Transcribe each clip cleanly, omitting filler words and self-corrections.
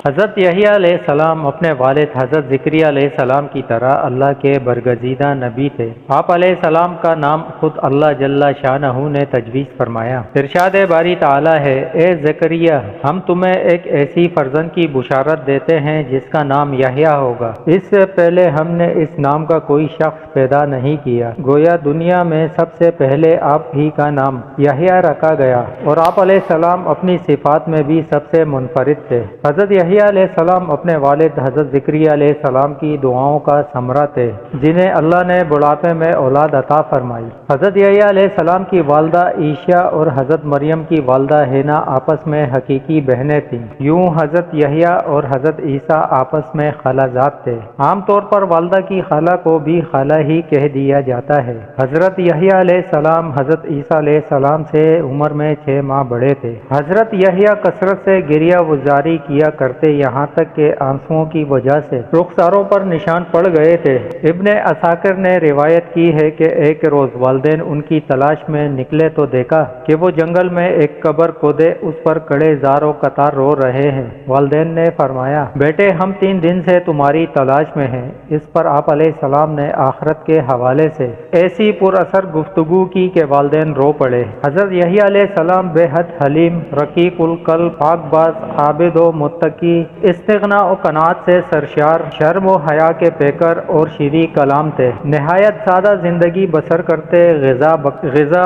حضرت یحییٰ علیہ السلام اپنے والد حضرت زکریا علیہ السلام کی طرح اللہ کے برگزیدہ نبی تھے۔ آپ علیہ السلام کا نام خود اللہ جل شانہ نے تجویز فرمایا۔ ارشاد باری تعالی ہے، اے زکریا، ہم تمہیں ایک ایسی فرزند کی بشارت دیتے ہیں جس کا نام یحییٰ ہوگا۔ اس سے پہلے ہم نے اس نام کا کوئی شخص پیدا نہیں کیا، گویا دنیا میں سب سے پہلے آپ ہی کا نام یحییٰ رکھا گیا، اور آپ علیہ السلام اپنی صفات میں بھی سب سے منفرد تھے۔ حضرت یحییٰ علیہ السلام اپنے والد حضرت زکریا علیہ السلام کی دعاؤں کا ثمرہ تھے، جنہیں اللہ نے بڑھاپے میں اولاد عطا فرمائی۔ حضرت یحییٰ علیہ السلام کی والدہ عیشا اور حضرت مریم کی والدہ حنا آپس میں حقیقی بہنیں تھیں، یوں حضرت یحییٰ اور حضرت عیسیٰ آپس میں خالہ جات تھے۔ عام طور پر والدہ کی خالہ کو بھی خالہ ہی کہہ دیا جاتا ہے۔ حضرت یحییٰ علیہ السلام حضرت عیسیٰ علیہ السلام سے عمر میں 6 ماہ بڑے تھے۔ حضرت یحییٰ کثرت سے گریہ وزاری کیا کرتے، یہاں تک کہ آنسوؤں کی وجہ سے رخساروں پر نشان پڑ گئے تھے۔ ابن عساکر نے روایت کی ہے کہ ایک روز والدین ان کی تلاش میں نکلے تو دیکھا کہ وہ جنگل میں ایک قبر کھودے اس پر کڑے زار و قطار رو رہے ہیں۔ والدین نے فرمایا، بیٹے ہم 3 دن سے تمہاری تلاش میں ہیں۔ اس پر آپ علیہ السلام نے آخرت کے حوالے سے ایسی پر اثر گفتگو کی کہ والدین رو پڑے۔ حضرت یحییٰ علیہ السلام بے حد حلیم، رقیق القلب، پاک باز، عابد و متقی، استغنا و قناعت سے سرشار، شرم و حیا کے پیکر اور شیریں کلام تھے۔ نہایت سادہ زندگی بسر کرتے، غذا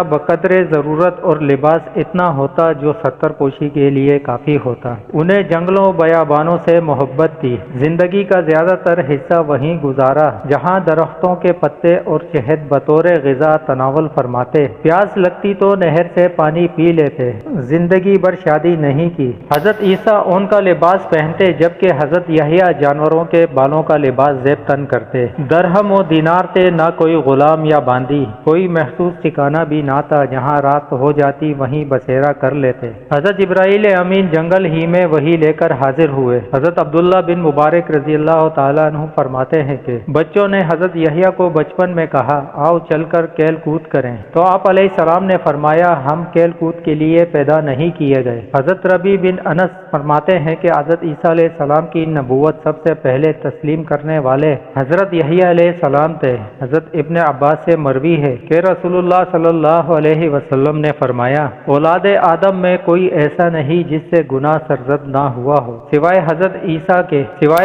بقدر ضرورت اور لباس اتنا ہوتا جو ستر پوشی کے لیے کافی ہوتا۔ انہیں جنگلوں بیابانوں سے محبت تھی، زندگی کا زیادہ تر حصہ وہیں گزارا جہاں درختوں کے پتے اور شہد بطور غذا تناول فرماتے۔ پیاس لگتی تو نہر سے پانی پی لیتے، زندگی بھر شادی نہیں کی۔ حضرت عیسیٰ اون کا لباس پہنتے جبکہ حضرت یحییٰ جانوروں کے بالوں کا لباس زیب تن کرتے۔ درہم و دینار تھے، نہ کوئی غلام یا باندی، کوئی محسوس ٹھکانہ بھی نہ تھا، جہاں رات ہو جاتی وہیں بسیرا کر لیتے۔ حضرت جبرائیل امین جنگل ہی میں وہی لے کر حاضر ہوئے۔ حضرت عبداللہ بن مبارک رضی اللہ تعالیٰ عنہ فرماتے ہیں کہ بچوں نے حضرت یحییٰ کو بچپن میں کہا، آؤ چل کر کھیل کود کریں، تو آپ علیہ السلام نے فرمایا، ہم کھیل کود کے لیے پیدا نہیں کیے گئے۔ حضرت ربیع بن انس فرماتے ہیں کہ حضرت عیسیٰ علیہ السلام کی نبوت سب سے پہلے تسلیم کرنے والے حضرت یحییٰ علیہ السلام تھے۔ حضرت ابن عباس سے مروی ہے کہ رسول اللہ صلی اللہ علیہ وسلم نے فرمایا، اولاد آدم میں کوئی ایسا نہیں جس سے گناہ سرزد نہ ہوا ہو سوائے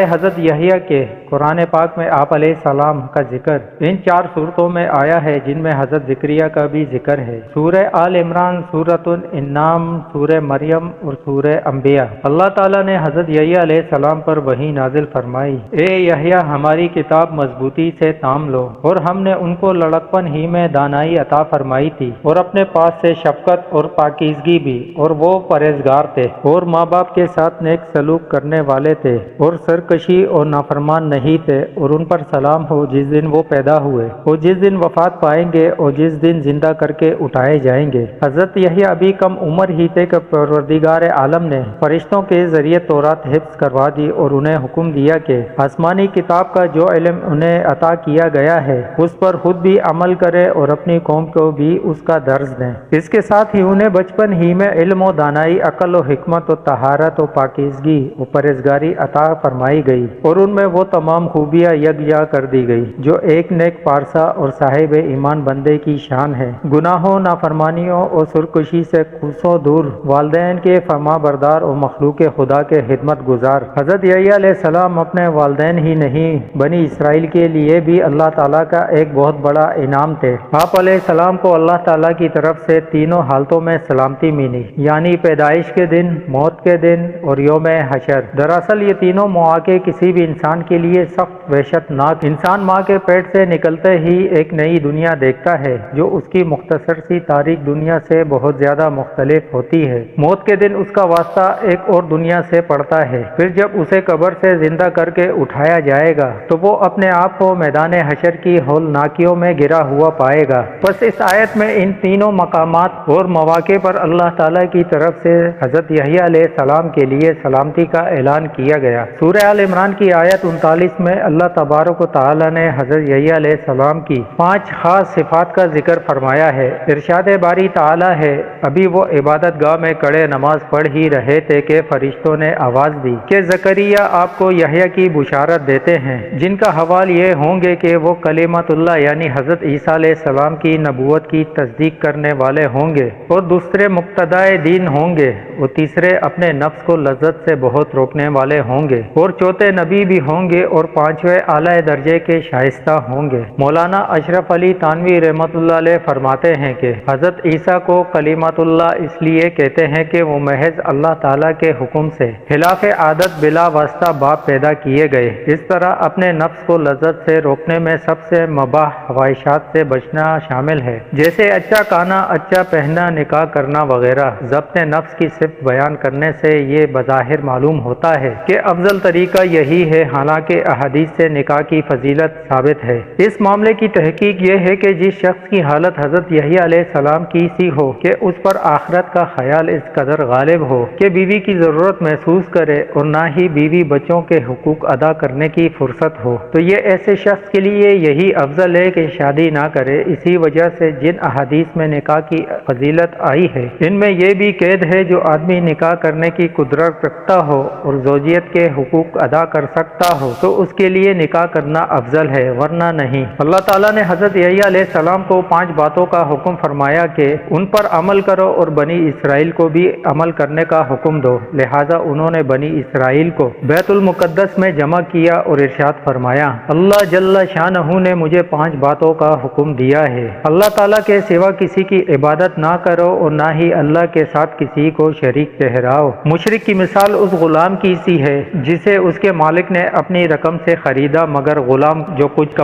حضرت یحییٰ کے۔ قرآن پاک میں آپ علیہ السلام کا ذکر ان 4 صورتوں میں آیا ہے جن میں حضرت زکریا کا بھی ذکر ہے، سورہ آل عمران، سورۃ الانعام، سورہ مریم اور سورہ انبیاء۔ اللہ تعالیٰ نے حضرت یحییٰ علیہ السلام پر وحی نازل فرمائی، اے یحییٰ ہماری کتاب مضبوطی سے تام لو، اور ہم نے ان کو لڑکپن ہی میں دانائی عطا فرمائی تھی، اور اپنے پاس سے شفقت اور پاکیزگی بھی، اور وہ پرہیزگار تھے اور ماں باپ کے ساتھ نیک سلوک کرنے والے تھے، اور سرکشی اور نافرمان نہیں تھے، اور ان پر سلام ہو جس دن وہ پیدا ہوئے اور جس دن وفات پائیں گے اور جس دن زندہ کر کے اٹھائے جائیں گے۔ حضرت یحییٰ ابھی کم عمر ہی تھے کہ پروردگار عالم نے فرشتوں کے ذریعے تورات حفظ کروا دی اور انہیں حکم دیا کہ آسمانی کتاب کا جو علم انہیں عطا کیا گیا ہے اس پر خود بھی عمل کرے اور اپنی قوم کو بھی اس کا درس دیں۔ اس کے ساتھ ہی انہیں بچپن ہی میں علم و دانائی، عقل و حکمت و طہارت و پاکیزگی و پرہیزگاری عطا فرمائی گئی، اور ان میں وہ تمام خوبیاں یکجا کر دی گئی جو ایک نیک پارسا اور صاحب ایمان بندے کی شان ہے۔ گناہوں، نافرمانیوں اور سرکشی سے کوسوں دور، والدین کے فرما بردار اور مخلوق خدا کے خدمت گزار۔ حضرت یحییٰ علیہ السلام اپنے والدین ہی نہیں، بنی اسرائیل کے لیے بھی اللہ تعالیٰ کا ایک بہت بڑا انعام تھے۔ آپ علیہ السلام کو اللہ تعالیٰ کی طرف سے تینوں حالتوں میں سلامتی ملی، یعنی پیدائش کے دن، موت کے دن اور یوم حشر۔ دراصل یہ تینوں مواقع کسی بھی انسان کے لیے سخت وحشت ناک۔ انسان ماں کے پیٹ سے نکلتے ہی ایک نئی دنیا دیکھتا ہے جو اس کی مختصر سی تاریک دنیا سے بہت زیادہ مختلف ہوتی ہے۔ موت کے دن اس کا واسطہ ایک اور دنیا سے پڑتا ہے۔ پھر جب اسے قبر سے زندہ کر کے اٹھایا جائے گا تو وہ اپنے آپ کو میدان حشر کی ہولناکیوں میں گرا ہوا پائے گا۔ بس اس آیت میں ان تینوں مقامات اور مواقع پر اللہ تعالیٰ کی طرف سے حضرت یحییٰ علیہ السلام کے لیے سلامتی کا اعلان کیا گیا۔ سورہ آل عمران کی آیت 39 44 میں اللہ تبارک و تعالی نے حضرت یحییٰ علیہ السلام کی 5 خاص صفات کا ذکر فرمایا ہے۔ ارشاد باری تعالی ہے، ابھی وہ عبادت گاہ میں کڑے نماز پڑھ ہی رہے تھے کہ فرشتوں نے آواز دی کہ زکریا آپ کو یحییٰ کی بشارت دیتے ہیں، جن کا حوال یہ ہوں گے کہ وہ کلمۃ اللہ یعنی حضرت عیسیٰ علیہ السلام کی نبوت کی تصدیق کرنے والے ہوں گے، اور دوسرے مقتدائے دین ہوں گے، اور تیسرے اپنے نفس کو لذت سے بہت روکنے والے ہوں گے، اور چوتھے نبی بھی ہوں گے، اور پانچویں اعلی درجے کے شائستہ ہوں گے۔ مولانا اشرف علی تھانوی رحمۃ اللہ علیہ فرماتے ہیں کہ حضرت عیسیٰ کو کلمۃ اللہ اس لیے کہتے ہیں کہ وہ محض اللہ تعالیٰ کے حکم سے خلاف عادت بلا واسطہ باپ پیدا کیے گئے۔ اس طرح اپنے نفس کو لذت سے روکنے میں سب سے مباح خواہشات سے بچنا شامل ہے، جیسے اچھا کھانا، اچھا پہننا، نکاح کرنا وغیرہ۔ ضبط نفس کی صفت بیان کرنے سے یہ بظاہر معلوم ہوتا ہے کہ افضل طریقہ یہی ہے، حالانکہ احادیث سے نکاح کی فضیلت ثابت ہے۔ اس معاملے کی تحقیق یہ ہے کہ جس شخص کی حالت حضرت یحییٰ علیہ السلام کی سی ہو کہ اس پر آخرت کا خیال اس قدر غالب ہو کہ بیوی کی ضرورت محسوس کرے اور نہ ہی بیوی بچوں کے حقوق ادا کرنے کی فرصت ہو، تو یہ ایسے شخص کے لیے یہی افضل ہے کہ شادی نہ کرے۔ اسی وجہ سے جن احادیث میں نکاح کی فضیلت آئی ہے، ان میں یہ بھی قید ہے جو آدمی نکاح کرنے کی قدرت رکھتا ہو اور زوجیت کے حقوق ادا کر سکتا ہو تو اس کے لیے نکاح کرنا افضل ہے، ورنہ نہیں۔ اللہ تعالیٰ نے حضرت یحییٰ علیہ السلام کو 5 باتوں کا حکم فرمایا کہ ان پر عمل کرو، اور بنی اسرائیل کو بھی عمل کرنے کا حکم دو۔ لہذا انہوں نے بنی اسرائیل کو بیت المقدس میں جمع کیا اور ارشاد فرمایا، اللہ جل شانہ نے مجھے 5 باتوں کا حکم دیا ہے۔ اللہ تعالیٰ کے سوا کسی کی عبادت نہ کرو اور نہ ہی اللہ کے ساتھ کسی کو شریک ٹھہراؤ۔ مشرک کی مثال اس غلام کی سی ہے جسے اس کے مالک نے اپنی رقم سے خریدا، مگر غلام جو کچھ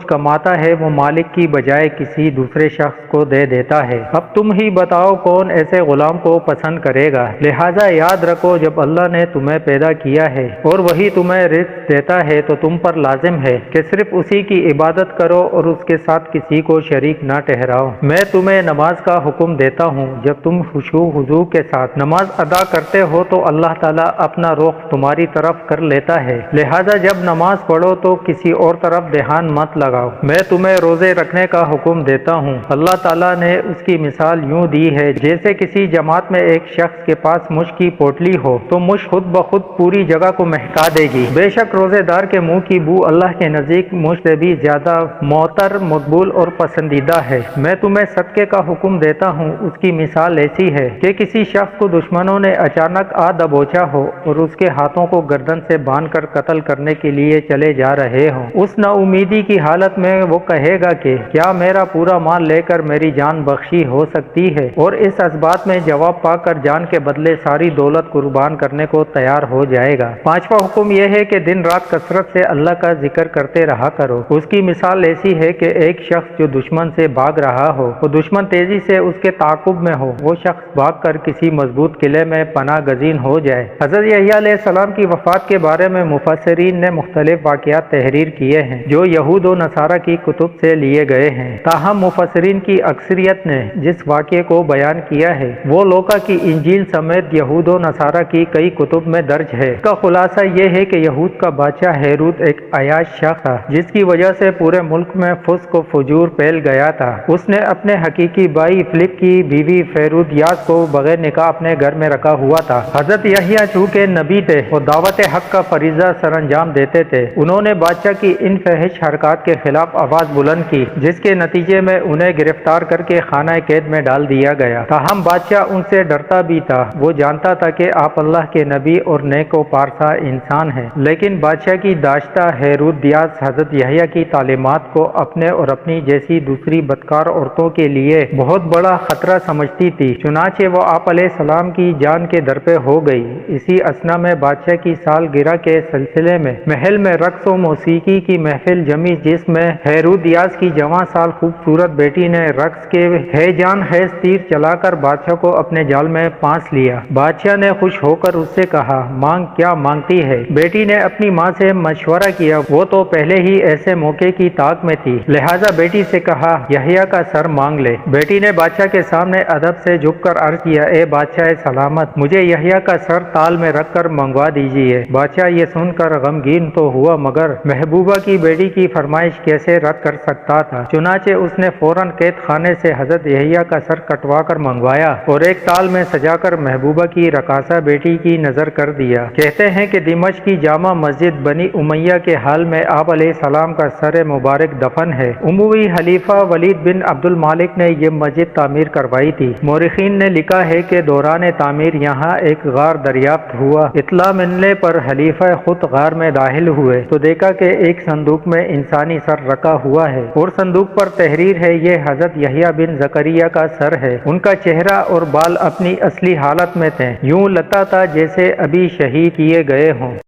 کماتا ہے وہ مالک کی بجائے کسی دوسرے شخص کو دے دیتا ہے۔ اب تم ہی بتاؤ کون ایسے غلام کو پسند کرے گا؟ لہذا یاد رکھو، جب اللہ نے تمہیں پیدا کیا ہے اور وہی تمہیں رزق دیتا ہے تو تم پر لازم ہے کہ صرف اسی کی عبادت کرو اور اس کے ساتھ کسی کو شریک نہ ٹھہراؤ۔ میں تمہیں نماز کا حکم دیتا ہوں، جب تم خشوع و خضوع کے ساتھ نماز ادا کرتے ہو تو اللہ تعالیٰ اپنا رخ تمہاری طرف کر لیتا ہے، لہذا جب نماز پڑھو تو کسی اور طرف دھیان مت لگاؤ۔ میں تمہیں روزے رکھنے کا حکم دیتا ہوں۔ اللہ تعالیٰ نے اس کی مثال یوں دی ہے، جیسے کسی جماعت میں ایک شخص کے پاس مشک کی پوٹلی ہو تو مشک خود بخود پوری جگہ کو مہکا دے گی۔ بے شک روزے دار کے منہ کی بو اللہ کے نزدیک مشک سے بھی زیادہ معطر، مقبول اور پسندیدہ ہے۔ میں تمہیں صدقے کا حکم دیتا ہوں، اس کی مثال ایسی ہے کہ کسی شخص کو دشمنوں نے اچانک آ دبوچا ہو اور اس کے ہاتھوں کو گردن سے باندھ کر قتل کرنے کے لیے چلے جا رہے ہوں۔ اس نا امیدی کی حالت میں وہ کہے گا کہ کیا میرا پورا مال لے کر میری جان بخشی ہو سکتی ہے، اور اس اسبات میں جواب پا کر جان کے بدلے ساری دولت قربان کرنے کو تیار ہو جائے گا۔ 5واں حکم یہ ہے کہ دن رات کثرت سے اللہ کا ذکر کرتے رہا کرو۔ اس کی مثال ایسی ہے کہ ایک شخص جو دشمن سے بھاگ رہا ہو، وہ دشمن تیزی سے اس کے تعاقب میں ہو، وہ شخص بھاگ کر کسی مضبوط قلعے میں پناہ گزین ہو جائے۔ حضرت یحییٰ علیہ السلام کی وفات کے بارے میں مفسرین نے مختلف واقعات تحریر کیے ہیں جو یہود و نصارہ کی کتب سے لیے گئے ہیں، تاہم مفسرین کی اکثریت نے جس واقعے کو بیان کیا ہے وہ لوکا کی انجیل سمیت یہود و نصارہ کی کئی کتب میں درج ہے۔ اس کا خلاصہ یہ ہے کہ یہود کا بادشاہ ہیرود ایک عیاش شخص تھا جس کی وجہ سے پورے ملک میں فسق و فجور پھیل گیا تھا۔ اس نے اپنے حقیقی بھائی فلپ کی بیوی ہیرودیاس کو بغیر نکاح اپنے گھر میں رکھا ہوا تھا۔ حضرت یحییٰ چونکہ نبی تھے اور دعوت حق کا فریضہ سر انجام دیتے تھے، انہوں نے بادشاہ کی ان فحش حرکات کے خلاف آواز بلند کی، جس کے نتیجے میں انہیں گرفتار کر کے خانہ قید میں ڈال دیا گیا۔ تاہم بادشاہ ان سے ڈرتا بھی تھا، وہ جانتا تھا کہ آپ اللہ کے نبی اور نیک و پارسا انسان ہیں، لیکن بادشاہ کی داشتہ ہیرودیاس حضرت یحییٰ کی تعلیمات کو اپنے اور اپنی جیسی دوسری بدکار عورتوں کے لیے بہت بڑا خطرہ سمجھتی تھی، چنانچہ وہ آپ علیہ السلام کی جان کے در پہ ہو گئی۔ اسی اثنا میں بادشاہ کی سالگرہ کے سلسلے میں محل میں رقص و موسیقی کی محفل جمی، جس میں ہیرودیاس کی جوان سال خوبصورت بیٹی نے رقص کے ہیجان خیز تیر چلا کر بادشاہ کو اپنے جال میں پانس لیا۔ بادشاہ نے خوش ہو کر اس سے کہا، مانگ کیا مانگتی ہے؟ بیٹی نے اپنی ماں سے مشورہ کیا، وہ تو پہلے ہی ایسے موقع کی طاق میں تھی، لہذا بیٹی سے کہا یحییٰ کا سر مانگ لے۔ بیٹی نے بادشاہ کے سامنے ادب سے جھک کر عرض کیا، اے بادشاہ سلامت، مجھے یحییٰ کا سر تال میں رکھ کر منگوا دیجیے۔ بادشاہ بادشاہ یہ سن کر غمگین تو ہوا مگر محبوبہ کی بیٹی کی فرمائش کیسے رد کر سکتا تھا۔ چنانچہ اس نے فوراً قید خانے سے حضرت یحییٰ کا سر کٹوا کر منگوایا اور ایک تال میں سجا کر محبوبہ کی رقاصہ بیٹی کی نظر کر دیا۔ کہتے ہیں کہ دمشق کی جامع مسجد بنی امیہ کے حال میں آپ علیہ السلام کا سر مبارک دفن ہے۔ اموی خلیفہ ولید بن عبد المالک نے یہ مسجد تعمیر کروائی تھی۔ مورخین نے لکھا ہے کہ دوران تعمیر یہاں ایک غار دریافت ہوا۔ اطلاع ملنے پر خلیفہ خود غار میں داخل ہوئے تو دیکھا کہ ایک صندوق میں انسانی سر رکھا ہوا ہے اور صندوق پر تحریر ہے یہ حضرت یحییٰ بن زکریا کا سر ہے۔ ان کا چہرہ اور بال اپنی اصلی حالت میں تھے، یوں لگتا تھا جیسے ابھی شہید کیے گئے ہوں۔